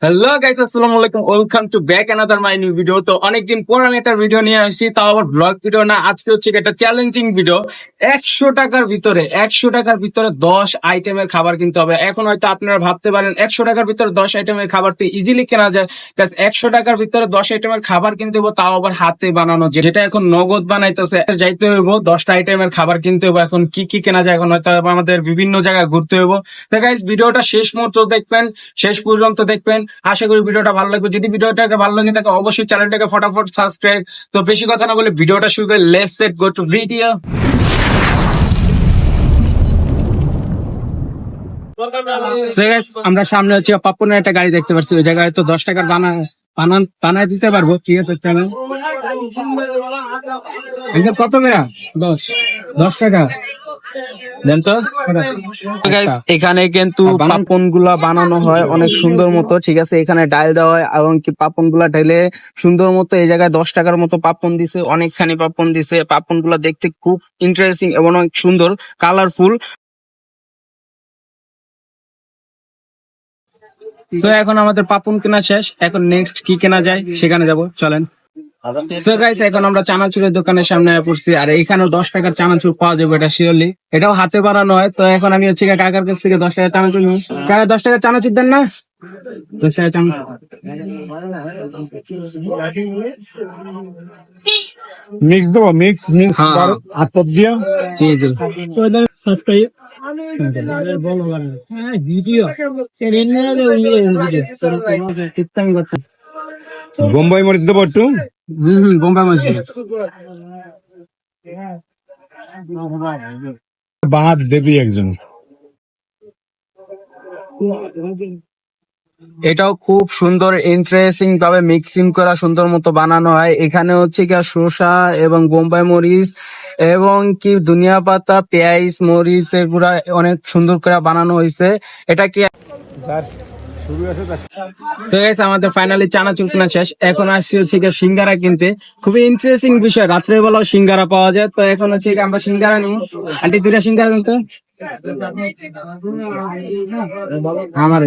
Hello guys, আসসালামু আলাইকুম। Welcome to back another my new video. তো অনেকদিন পর আমি একটা ভিডিও নিয়ে আসছি, তাও আবার ব্লগ ভিডিও না। আজকে হচ্ছে একটা চ্যালেঞ্জিং ভিডিও। 100 টাকার ভিতরে 10 আইটেমের খাবার কিনতে হবে। এখন হয়তো আপনারা ভাবতে পারেন 100 টাকার ভিতরে 10 আইটেমের খাবার তো ইজিলি কেনা যায়। 100 টাকার ভিতরে 10 আইটেমের খাবার কিনতে হবে, তাও আবার হাতে বানানো, যেটা এখন নগদ বানাইতেছে। যাইতে হইব 10টা আইটেমের খাবার কিনতে হবে। এখন কি কি কেনা যায়, এখন হয়তো আমাদের বিভিন্ন জায়গায় ঘুরতে হইব। তো গাইস, ভিডিওটা শেষ মুহূর্ত দেখবেন, শেষ পর্যন্ত দেখবেন। আশা করি ভিডিওটা ভালো লাগবে। যদি ভিডিওটাকে ভালো লাগে থাকে অবশ্যই চ্যানেলটাকে ফটাফট সাবস্ক্রাইব। তো বেশি কথা না বলে ভিডিওটা শুরু করে, let's set go to video. আমরা সামনে হচ্ছে পাপ্পনের একটা গাড়ি দেখতে পাচ্ছি। ওই জায়গায় তো 10 টাকার বানায় দিতে পারবো। ঠিক আছে, চলেন। কত মেরা? 10 টাকা দেন তো। এখানে কিন্তু পাপন গুলা বানানো হয় অনেক সুন্দর মতো। ঠিক আছে, এখানে ডাল দেওয়া হয় এবং কি পাপন গুলা ঢেলে সুন্দর মতো। এই জায়গায় 10 টাকার মতো পাপন দিছে, অনেকখানি পাপন দিছে। পাপন গুলা দেখতে খুব ইন্টারেস্টিং এবং অনেক সুন্দর, কালারফুল। সো এখন আমাদের পাপন কেনা শেষ। এখন নেক্সট কি কেনা যায় সেখানে যাব, চলেন। সো গাইস, এখন আমরা চানাচুরের দোকানের সামনে পড়ছি। আর এখানেও 10 টাকার চানাচুর পাওয়া যাবে, এটা শিওরলি। এটাও হাতে বানানো হয়। তো এখন আমি হচ্ছে কাকার কাছ থেকে 10 টাকার চানাচুর নিই। কাকা 10 টাকার চানাচুর দেন না? 10 টাকার চানাচুর মিক্স দেবো, মিক্স মিক্স হাত দিয়া সাবস্ক্রাইব ভিডিও বোম্বাই মরিচ দেবো একটু। বোম্বাই মসজিদ বাদ দেবী একজন। এটাও খুব সুন্দর, ইন্টারেস্টিং ভাবে মিক্সিং করা সুন্দর মতো বানানো হয়। এখানে হচ্ছে কি শসা এবং বোম্বাই মরিচ এবং কি ধনিয়া পাতা, পেঁয়াজ, মরিচ এগুলা অনেক সুন্দর করে বানানো হয়েছে। এটা কি আমাদের ফাইনালি চানাচুর কেনা শেষ। এখন আসছি হচ্ছে সিঙ্গারা কিনতে। খুবই ইন্টারেস্টিং বিষয়, রাত্রে বেলাও সিঙ্গারা পাওয়া যায়। তো এখন হচ্ছে আমরা সিঙ্গারা নিই। আন্টি 2টা সিঙ্গারা কিনতে আমার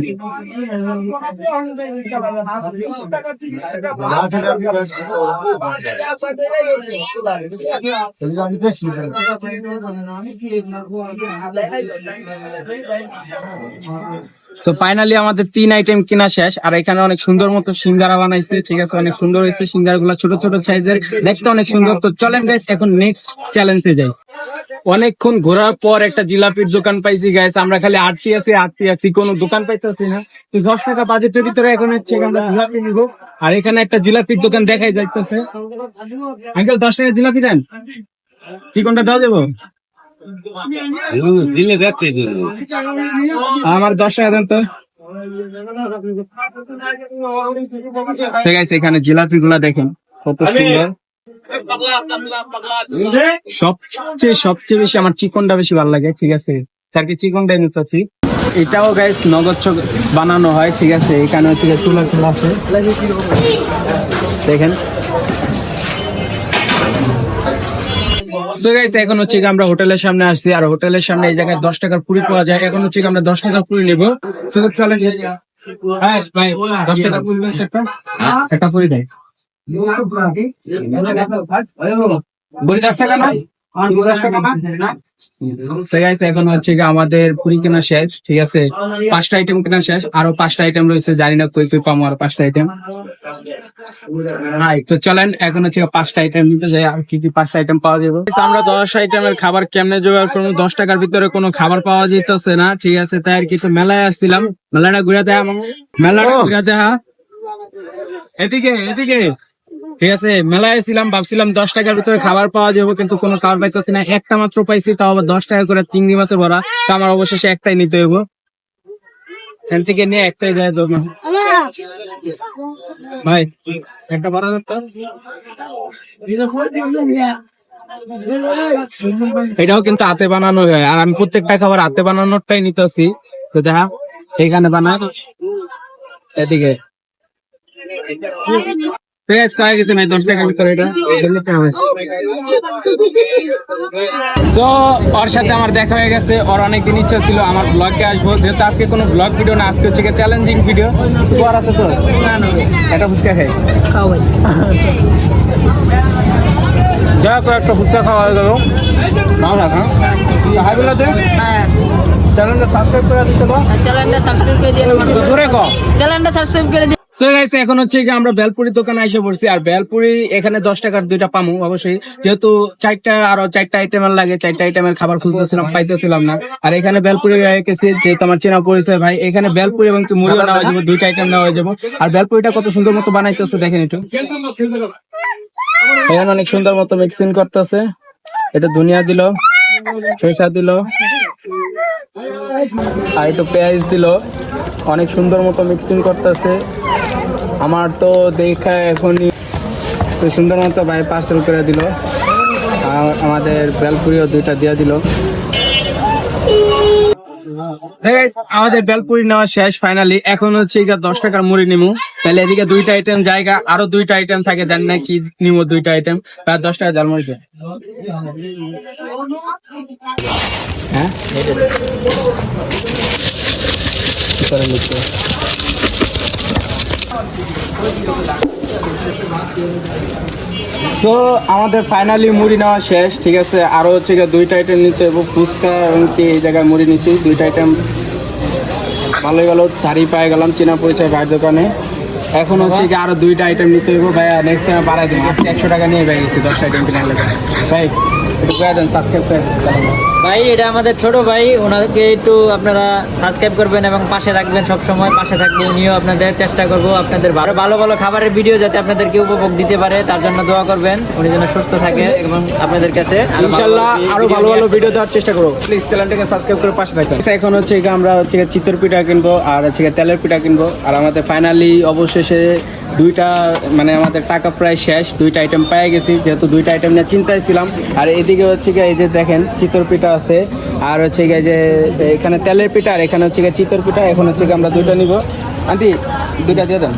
তো ফাইনালি আমাদের 3 আইটেম কিনা শেষ। আর এখানে অনেক সুন্দর মতো সিঙ্গারা বানাইছে। ঠিক আছে, অনেক সুন্দর হয়েছে সিঙ্গারা গুলা, ছোট ছোট সাইজের, দেখতে অনেক সুন্দর। তো চলেন গাইস, এখন নেক্সট চ্যালেঞ্জে যাই। অনেকক্ষণ ঘোরার পর একটা জিলাপির দোকান পাইছি গাইস। আমরা খালি আটটি আছি, কোনো দোকান পাইতেছি না। তো 10 টাকা বাজেটের ভিতরে এখন হচ্ছে আমরা জিলাপি নিবো। আর এখানে একটা জিলাপির দোকান দেখাই যাইতেছে। আঙ্কেল 10 টাকা জিলাপি দেন, কি কোনটা দেওয়া যাবো? আমার 10 টাকা দেন তো। ঠিক আছে, এখানে জিলাপি গুলা দেখেন কত সুন্দর। সবচেয়ে বেশি আমার চিকনটা বেশি ভালো লাগে। ঠিক আছে, তার কি চিকনটাই নিতেছি। এটাও গাইস নগদ বানানো হয়। ঠিক আছে, এখানে হচ্ছে চুলা আছে দেখেন। এখন হচ্ছে আমরা হোটেলের সামনে আসছি। আর হোটেলের সামনে এই জায়গায় 10 টাকার পুরি পাওয়া যায়। এখন হচ্ছে আমরা 10 টাকার পুরি নেবো। চলে ভাই, 10 টাকার পুরি একটা পুরি দেয়। বড়ি 10 টাকা না? এখন হচ্ছে আমাদের পুরি কেনা শেষ। ঠিক আছে, 5টা আইটেম কেনা শেষ। আরো 5টা আইটেম রয়েছে, জানি না কই পাবো আর 5টা আইটেম। তো চলেন এখন হচ্ছে 5টা আইটেম নিতে যাই। আর কি কি 5টা আইটেম পাওয়া যাবে। আমরা 10 আইটেমের খাবার কেমনে জোগাড় করবো? 10 টাকার ভিতরে কোনো খাবার পাওয়া যেতেছে না। ঠিক আছে, তাই আর কিছু মেলায় আসছিলাম। মেলাটা ঘুরে দেখা, এদিকে এদিকে। ঠিক আছে, মেলায় ছিলাম, ভাবছিলাম 10 টাকার ভিতরে খাবার পাওয়া যাবে, কিন্তু কোনো খাবার পাইতেছি না। একটা মাত্র পাইছি, তাও আবার 10 টাকা করে চিংড়ি মাছে ভরা। তো আমার অবশেষে একটাই নিতে হইব। এখান থেকে নিয়ে একটাই যায় তো ভাই, একটা বড় এটাও কিন্তু হাতে বানানো হয়। আর আমি প্রত্যেকটা খাবার হাতে বানানোরটাই নিতেছি। তো দেখা এখানে বানায় এদিকে। প্রাইস কয় গেছে নাই 10 টাকার ভিতরে এটা তো ওর সাথে আমার দেখা হয়ে গেছে। ওর অনেকদিন ইচ্ছা ছিল আমার ব্লগে আসবো, যেহেতু আজকে কোনো ব্লগ ভিডিও না, আজকে হচ্ছে চ্যালেঞ্জিং ভিডিও। আর আছে তো এটা ফুচকা খাই যা একটা ফুচকা খাওয়া হয়ে গেল। নাও রাখা হাই বেলাতে চ্যানেলটা সাবস্ক্রাইব করে দিতে পারো, চ্যানেলটা সাবস্ক্রাইব করে দিন আমার জোরে কও চ্যানেলটা সাবস্ক্রাইব করে দিন। সো গাইস এখন হচ্ছে কি আমরা বেলপুরি দোকানে এসে পড়ছি। আর বেলপুরি এখানে 10 টাকার 2টা পামু অবশ্যই, যেহেতু 4টা আইটেমের লাগে, 4টা আইটেমের খাবার খুঁজতেছিলাম, পাইতেছিলাম না। আর এখানে বেলপুরি রেখেছি, যেহেতু আমার চেনা পরিচয় ভাই। এখানে বেলপুরি এবং মুড়িও নেওয়া যাবে, 2টা আইটেম নেওয়া যাবে। আর বেলপুরিটা কত সুন্দর মতো বানাইতেছে দেখেন একটু, এখানে অনেক সুন্দর মতো মিক্সিং করতেছে। এটা ধনিয়া দিল, সরিষা দিল, আর একটু পেঁয়াজ দিল, অনেক সুন্দর মতো মিক্সিং করতেছে। আমার তো দেখা এখনই খুব সুন্দর মতো ভাই পার্সেল করে দিল। আর আমাদের বেলপুরিও 2টা দিয়ে দিল। আমাদের বেলপুরি নেওয়া শেষ ফাইনালি। এখন হচ্ছে 10 টাকার মুড়ি নিমু। তাহলে এদিকে 2টা আইটেম জায়গা, আরো 2টা আইটেম থাকে, দেন না কি নিমু 2টা আইটেম, 10 টাকা জালমুড়ি। হ্যাঁ সো আমাদের ফাইনালি মুড়ি নেওয়া শেষ, ঠিক আছে। আরো হচ্ছে 2টা আইটেম নিতে হবে, ফুচকা এবং কি এই জায়গায় মুড়ি নিচ্ছি। 2টা আইটেম ভালোই ভালো তারই পাই গেলাম চেনা পরিচয় ভাইয়ের দোকানে। এখন হচ্ছে আরো 2টা আইটেম নিতে হবে ভাইয়া, নেক্সট টাইম বাড়াই দিন। আজকে 100 টাকা নিয়ে ভাই গেছি 10 আইটেম কিনে আনলে ভাই। একটু করে দেন, সাবস্ক্রাইব করে দেন ভাই, এটা আমাদের ছোট ভাই, ওনাকে একটু আপনারা সাবস্ক্রাইব করবেন এবং পাশে রাখবেন, সব সময় পাশে থাকবো। উনিও আপনাদের চেষ্টা করবো আপনাদের ভালো ভালো খাবারের ভিডিও যাতে আপনাদেরকে উপভোগ দিতে পারে, তার জন্য দোয়া করবেন, উনি যেন সুস্থ থাকে এবং আপনাদের কাছে ইনশাআল্লাহ আরো ভালো ভালো ভিডিও দেওয়ার চেষ্টা করব। প্লিজ চ্যানেলটাকে সাবস্ক্রাইব করে পাশে থাকবেন। এখন হচ্ছে আমরা হচ্ছে চিতর পিঠা কিনবো আর হচ্ছে তেলের পিঠা কিনবো। আর আমাদের ফাইনালি অবশেষে 2টা মানে আমাদের টাকা প্রায় শেষ, 2টা আইটেম পেয়ে গেছি, যেহেতু 2টা আইটেম নিয়ে চিন্তায় ছিলাম। আর এদিকে হচ্ছে এই যে দেখেন চিতর পিঠা আছে, আর হচ্ছে যে এখানে তেলের পিঠা, আর এখানে হচ্ছে চিতর পিঠা। এখন হচ্ছে আমরা 2টা নিব। আন্টি 2টা দিয়ে দেন।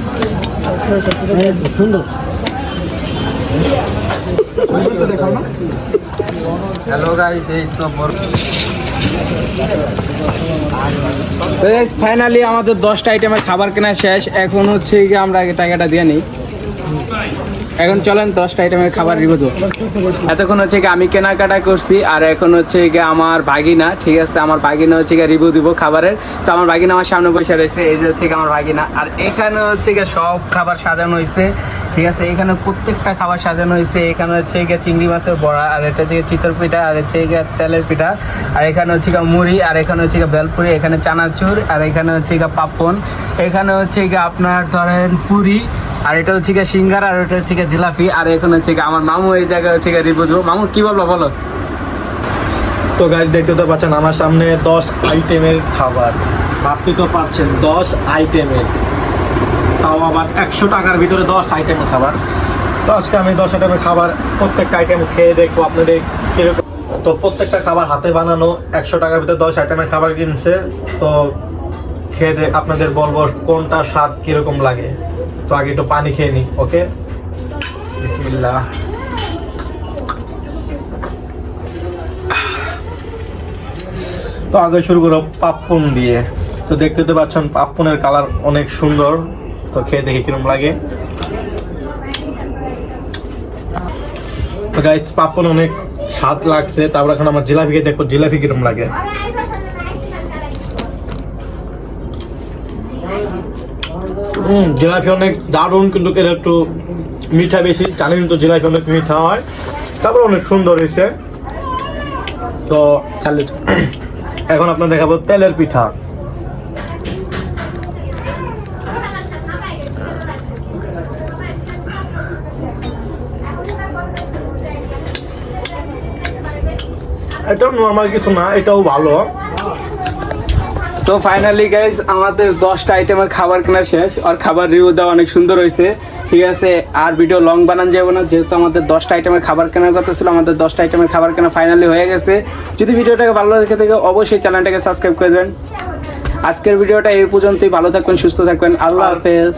হ্যালো গাইস, এই তো ফাইনালি আমাদের 10টা আইটেমের খাবার কেনা শেষ। এখন হচ্ছে আমরা আগে টাকাটা দিয়ে নিই। এখন চলেন 10টা আইটেমের খাবার রিভিউ দেবো। এতক্ষণ হচ্ছে আমি কেনাকাটা করছি, আর এখন হচ্ছে আমার ভাগিনা, ঠিক আছে, আমার ভাগিনা হচ্ছে রিভিউ দিব খাবারের। তো আমার ভাগিনা আমার সামনে বসে রয়েছে, এই যে হচ্ছে আমার ভাগিনা। আর এখানে হচ্ছে সব খাবার সাজানো হয়েছে, ঠিক আছে। এখানে প্রত্যেকটা খাবার সাজানো হয়েছে। এখানে হচ্ছে চিংড়ি মাছের বড়া, আর এটা হচ্ছে চিতর পিঠা, আর হচ্ছে তেলের পিঠা, আর এখানে হচ্ছে মুড়ি, আর এখানে হচ্ছে বেলপুরি, এখানে চানাচুর, আর এখানে হচ্ছে পাপন, এখানে হচ্ছে আপনার ধরেন পুরি, আর এটা হচ্ছে সিঙ্গারা, আর এটা হচ্ছে জিলাপি। আর এখন হচ্ছে আমার মামু এই জায়গায় হচ্ছে রিভিউ দেবো। মামু কি বলবো বলো? তো গাইস, দেখতে তো পাচ্ছেন আমার সামনে 10 আইটেমের খাবার। ভাবতে তো পারছেন 10 আইটেমের, তাও আবার 100 টাকার ভিতরে 10 আইটেমের খাবার। তো আজকে আমি 10 আইটেমের খাবার প্রত্যেকটা আইটেম খেয়ে দেখবো আপনাদের কিরকম। তো প্রত্যেকটা খাবার হাতে বানানো, 100 টাকার ভিতরে 10 আইটেমের খাবার কিনছে। তো খেয়ে আপনাদের বলবো কোনটা স্বাদ কিরকম লাগে। তো আগে একটু পানি খেয়ে নিই। ওকে, বিসমিল্লাহ। তো আগে শুরু করো পাপ্পন দিয়ে। তো দেখতে তো পাচ্ছেন পাপ্পনের কালার অনেক সুন্দর। তো খেয়ে দেখি কিরকম লাগে। তো গাইস, পাপ্পন অনেক স্বাদ লাগছে। তারপর এখন আমার জিলাপি খেয়ে দেখো জিলাপি কিরকম লাগে। জিলাপি অনেক দারুণ, কিন্তু এর একটু মিঠা বেশি। জানেন তো জিলাপি অনেক মিঠা হয়। তারপর অনেক সুন্দর হয়েছে। তো এখন আপনার দেখাবো তেলের পিঠা। এটাও নর্মাল কিছু না, এটাও ভালো। সো ফাইনালি গাইজ আমাদের 10টা আইটেমের খাবার কেনা শেষ। আর খাবার রিভিউ দেওয়া অনেক সুন্দর হয়েছে, ঠিক আছে। আর ভিডিও লং বানান যাবো না, যেহেতু আমাদের 10টা আইটেমের খাবার কেনার কথা ছিল। আমাদের 10টা আইটেমের খাবার কেনা ফাইনালি হয়ে গেছে। যদি ভিডিওটাকে ভালো লাগে থাকে অবশ্যই চ্যানেলটাকে সাবস্ক্রাইব করে দেবেন। আজকের ভিডিওটা এই পর্যন্তই। ভালো থাকবেন, সুস্থ থাকবেন, আল্লাহ হাফেজ।